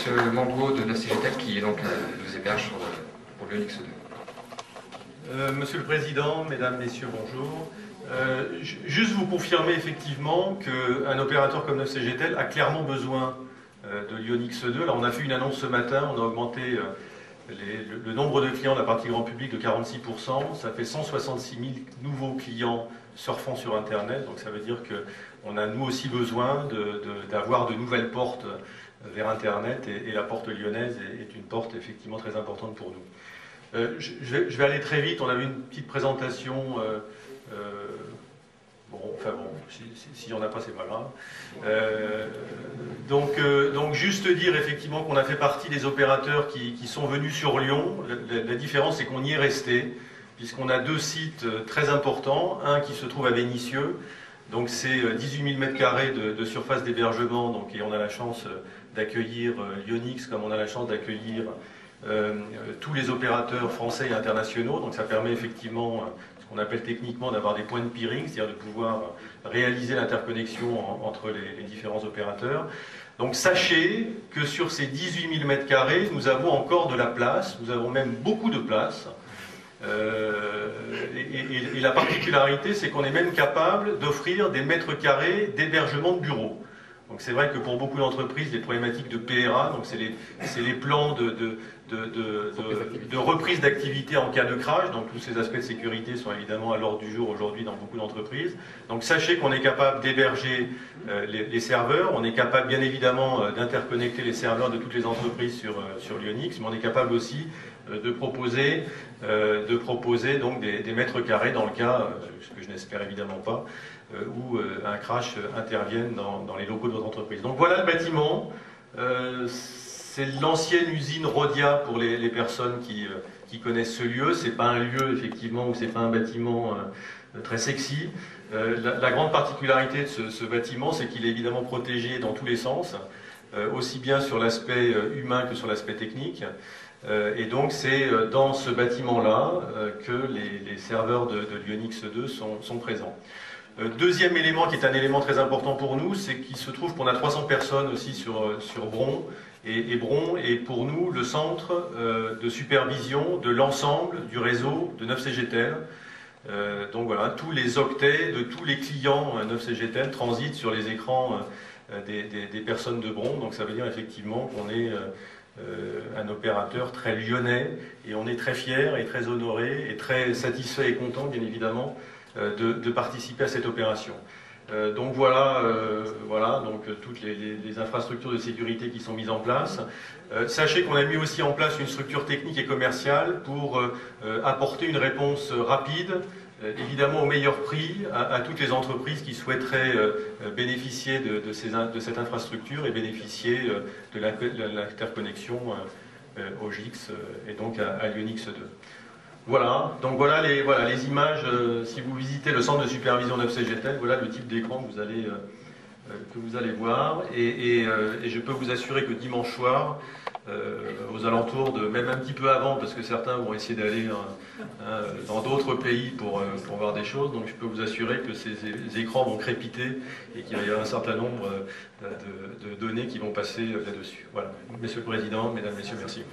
Max Manduot de 9CGTEL qui donc, nous héberge pour Lyonix 2. Monsieur le Président, Mesdames, Messieurs, bonjour. Juste vous confirmer effectivement qu'un opérateur comme 9CGTEL a clairement besoin de Lyonix 2. Là, on a fait une annonce ce matin, on a augmenté le nombre de clients de la partie grand public de 46%. Ça fait 166 000 nouveaux clients surfant sur Internet. Donc ça veut dire qu'on a nous aussi besoin d'avoir de nouvelles portes vers Internet et la porte lyonnaise est une porte effectivement très importante pour nous. Je vais aller très vite, on avait une petite présentation, s'il n'y en a pas, c'est pas grave. Donc juste dire effectivement qu'on a fait partie des opérateurs qui sont venus sur Lyon. La différence, c'est qu'on y est resté, puisqu'on a deux sites très importants, un qui se trouve à Vénissieux, donc c'est 18 000 m² de surface d'hébergement, et on a la chance d'accueillir Lyonix comme on a la chance d'accueillir tous les opérateurs français et internationaux. Donc ça permet effectivement, ce qu'on appelle techniquement, d'avoir des points de peering, c'est-à-dire de pouvoir réaliser l'interconnexion entre les différents opérateurs. Donc sachez que sur ces 18 000 m², nous avons encore de la place, nous avons même beaucoup de place. Et la particularité, c'est qu'on est même capable d'offrir des mètres carrés d'hébergement de bureaux. Donc c'est vrai que pour beaucoup d'entreprises, les problématiques de PRA, donc c'est les plans de reprise d'activité en cas de crash, donc tous ces aspects de sécurité sont évidemment à l'ordre du jour aujourd'hui dans beaucoup d'entreprises. Donc sachez qu'on est capable d'héberger les serveurs, on est capable bien évidemment d'interconnecter les serveurs de toutes les entreprises sur Lyonix, mais on est capable aussi de proposer donc des mètres carrés dans le cas, ce que je n'espère évidemment pas, où un crash intervienne dans les locaux de votre entreprise. Donc voilà le bâtiment. C'est l'ancienne usine Rhodia pour les personnes qui connaissent ce lieu. C'est pas un lieu effectivement, ou c'est pas un bâtiment très sexy. La grande particularité de ce bâtiment, c'est qu'il est évidemment protégé dans tous les sens, aussi bien sur l'aspect humain que sur l'aspect technique. Et donc c'est dans ce bâtiment-là que les serveurs de Lyonix 2 sont présents. Deuxième élément qui est un élément très important pour nous, c'est qu'il se trouve qu'on a 300 personnes aussi sur Bron, et Bron est pour nous le centre de supervision de l'ensemble du réseau de 9CGTEL. Donc voilà, tous les octets de tous les clients 9CGTEL transitent sur les écrans des personnes de Bron, donc ça veut dire effectivement qu'on est un opérateur très lyonnais, et on est très fiers et très honorés et très satisfaits et contents bien évidemment de participer à cette opération. Donc voilà, donc toutes les infrastructures de sécurité qui sont mises en place. Sachez qu'on a mis aussi en place une structure technique et commerciale pour apporter une réponse rapide, évidemment au meilleur prix, à toutes les entreprises qui souhaiteraient bénéficier de cette infrastructure et bénéficier de l'interconnexion au GIX et donc à Lyonix 2. Voilà, donc voilà les images. Si vous visitez le centre de supervision 9CGTEL, voilà le type d'écran que vous allez voir. Et je peux vous assurer que dimanche soir, aux alentours de, même un petit peu avant, parce que certains vont essayer d'aller dans d'autres pays pour voir des choses, donc je peux vous assurer que ces écrans vont crépiter et qu'il va y avoir un certain nombre de données qui vont passer là-dessus. Voilà. Monsieur le Président, Mesdames, Messieurs, merci.